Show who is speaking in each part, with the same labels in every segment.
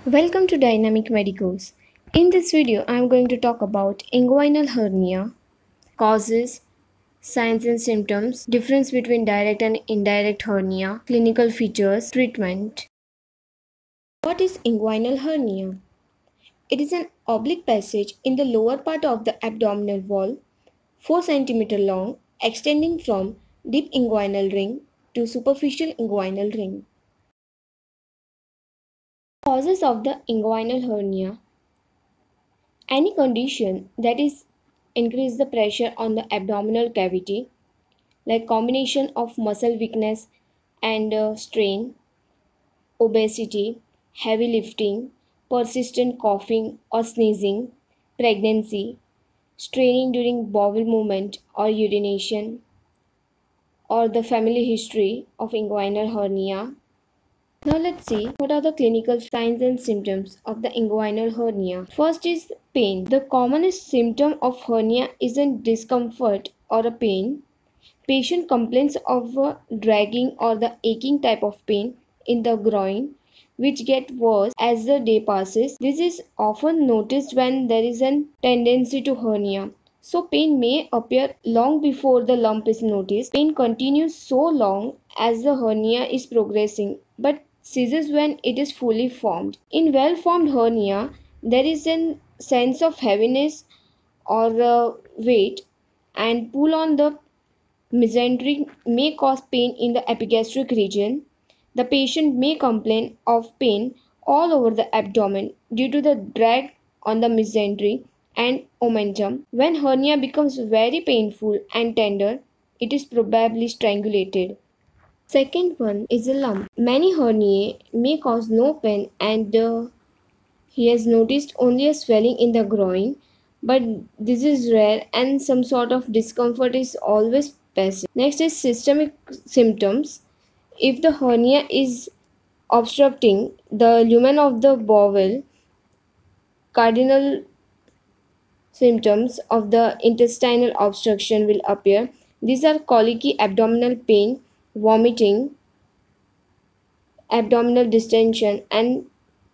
Speaker 1: Welcome to Dynamic Medicals. In this video, I am going to talk about inguinal hernia, causes, signs and symptoms, difference between direct and indirect hernia, clinical features, treatment. What is inguinal hernia? It is an oblique passage in the lower part of the abdominal wall, 4 cm long, extending from deep inguinal ring to superficial inguinal ring. Causes of the inguinal hernia. Any condition that is increase the pressure on the abdominal cavity, like combination of muscle weakness and strain, obesity, heavy lifting, persistent coughing or sneezing, pregnancy, straining during bowel movement or urination, or the family history of inguinal hernia. Now let's see what are the clinical signs and symptoms of the inguinal hernia. First is pain. The commonest symptom of hernia isn't discomfort or a pain. Patient complains of a dragging or the aching type of pain in the groin, which get worse as the day passes. This is often noticed when there is a tendency to hernia. So pain may appear long before the lump is noticed. Pain continues so long as the hernia is progressing, but ceases when it is fully formed. In well-formed hernia, there is a sense of heaviness or weight and pull on the mesentery may cause pain in the epigastric region. The patient may complain of pain all over the abdomen due to the drag on the mesentery and omentum. When hernia becomes very painful and tender, it is probably strangulated. Second one is a lump. Many herniae may cause no pain and he has noticed only a swelling in the groin, but this is rare and some sort of discomfort is always present. Next is systemic symptoms. If the hernia is obstructing the lumen of the bowel, cardinal symptoms of the intestinal obstruction will appear. These are colicky, abdominal pain, vomiting, abdominal distension, and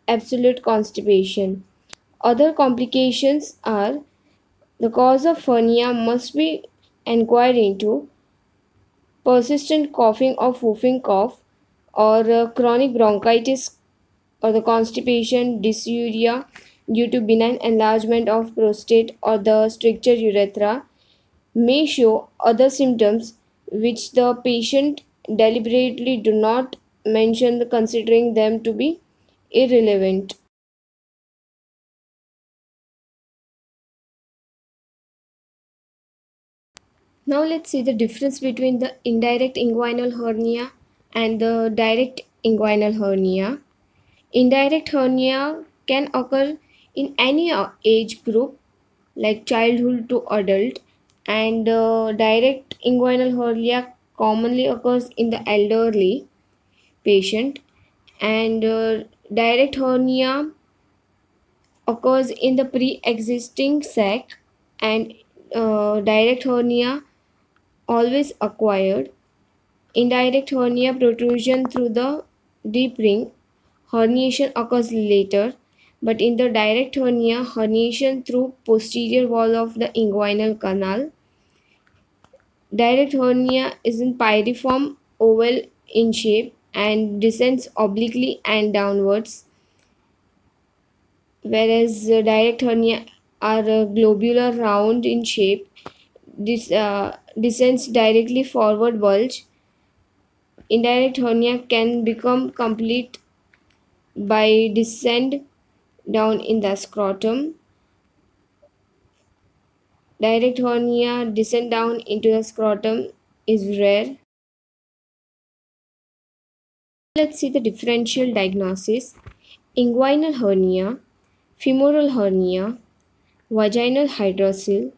Speaker 1: absolute constipation. Other complications are the cause of hernia must be inquired into, persistent coughing or whooping cough, or chronic bronchitis or the constipation, dysuria due to benign enlargement of prostate or the stricture urethra may show other symptoms which the patient deliberately do not mention considering them to be irrelevant. Now let's see the difference between the indirect inguinal hernia and the direct inguinal hernia. Indirect hernia can occur in any age group like childhood to adult, and direct inguinal hernia commonly occurs in the elderly patient, and direct hernia occurs in the pre-existing sac, and direct hernia always acquired. Indirect hernia protrusion through the deep ring. Herniation occurs later, but in the direct hernia, herniation through posterior wall of the inguinal canal. Direct hernia is in pyriform oval in shape and descends obliquely and downwards, whereas direct hernia are globular round in shape. This descends directly forward bulge. Indirect hernia can become complete by descent down in the scrotum. Direct hernia descent down into the scrotum is rare. Let's see the differential diagnosis. Inguinal hernia, femoral hernia, vaginal hydrocele,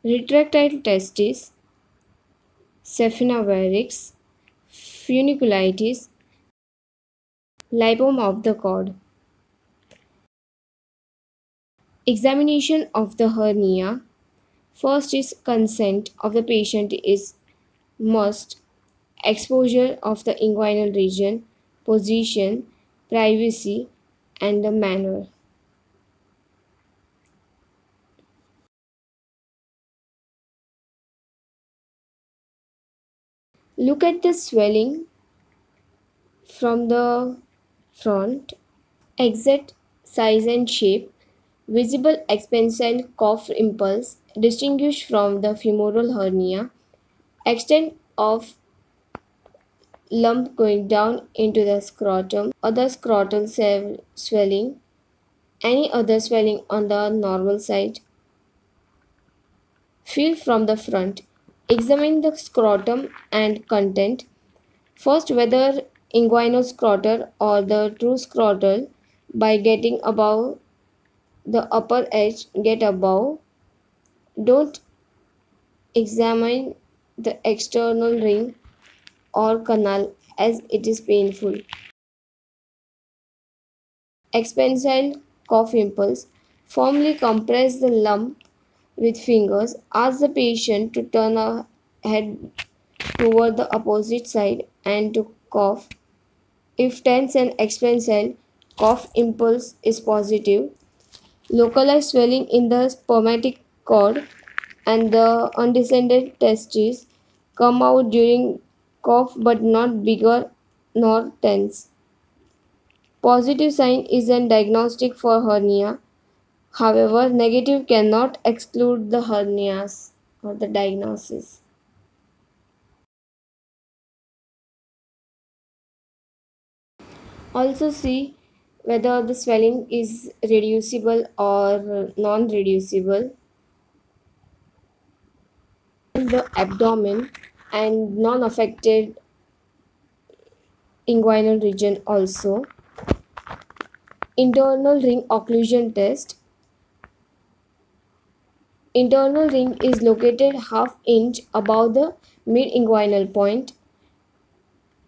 Speaker 1: retractile testis, saphenopharynx, funiculitis, lipoma of the cord. Examination of the hernia. First is consent of the patient is must. Exposure of the inguinal region, position, privacy, and the manner. Look at the swelling from the front, exact size and shape, visible expansile cough impulse distinguished from the femoral hernia, extent of lump going down into the scrotum, other scrotal swelling, any other swelling on the normal side. Feel from the front. Examine the scrotum and content. First, whether inguinal scrotal or the true scrotal by getting above the upper edge, get above. Don't examine the external ring or canal as it is painful. Expansile cough impulse. Firmly compress the lump with fingers. Ask the patient to turn her head toward the opposite side and to cough. If tense and expansile cough impulse is positive, localized swelling in the spermatic cord and the undescended testes come out during cough but not bigger nor tense. Positive sign is a diagnostic for hernia. However, negative cannot exclude the hernias or the diagnosis. Also see whether the swelling is reducible or non-reducible in the abdomen and non-affected inguinal region also. Internal ring occlusion test. Internal ring is located half inch above the mid-inguinal point.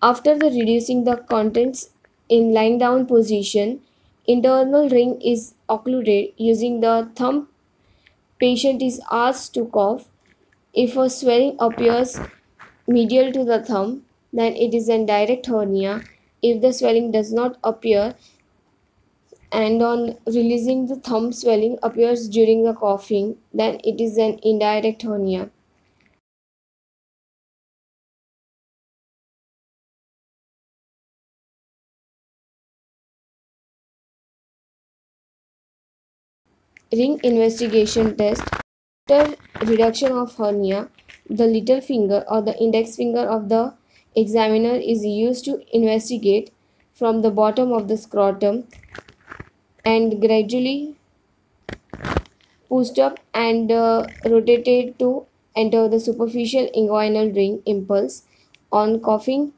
Speaker 1: After the reducing the contents in lying down position, internal ring is occluded using the thumb. Patient is asked to cough. If a swelling appears medial to the thumb, then it is a direct hernia. If the swelling does not appear and on releasing the thumb swelling appears during the coughing, then it is an indirect hernia. Ring investigation test. After reduction of hernia, the little finger or the index finger of the examiner is used to investigate from the bottom of the scrotum and gradually pushed up and rotated to enter the superficial inguinal ring impulse. On coughing,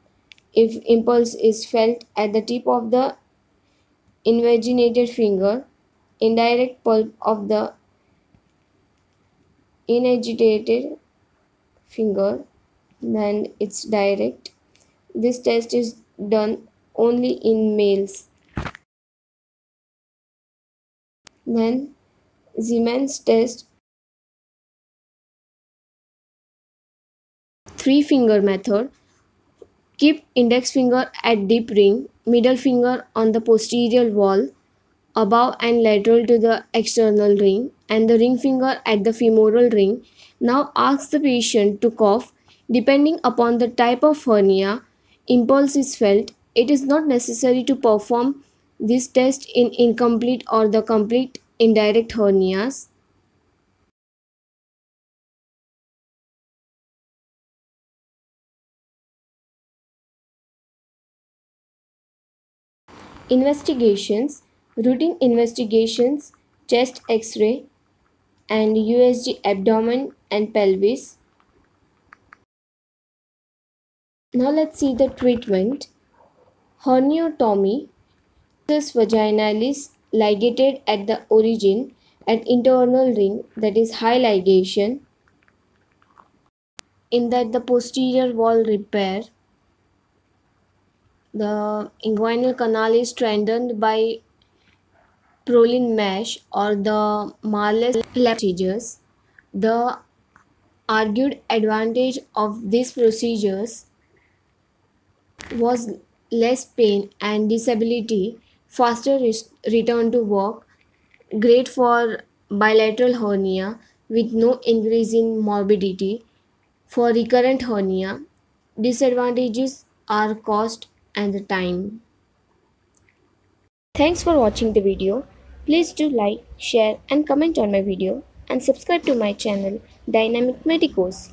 Speaker 1: if impulse is felt at the tip of the invaginated finger, indirect pulp of the inagitated finger, then it's direct. This test is done only in males. Then Siemens test, three finger method. Keep index finger at deep ring, middle finger on the posterior wall, above and lateral to the external ring, and the ring finger at the femoral ring. Now ask the patient to cough. Depending upon the type of hernia impulse is felt, it is not necessary to perform this test in incomplete or the complete indirect hernias. Investigations, routine investigations, chest x-ray and USG abdomen and pelvis. Now let's see the treatment. Herniotomy is vaginalis ligated at the origin at internal ring, that is high ligation, in that the posterior wall repair. The inguinal canal is strengthened by Prolin mesh or the Marles procedures. The argued advantage of these procedures was less pain and disability faster return to work, great for bilateral hernia with no increase in morbidity. For recurrent hernia, disadvantages are cost and the time. Thanks for watching the video. Please do like, share and comment on my video and subscribe to my channel Dynamic Medicos.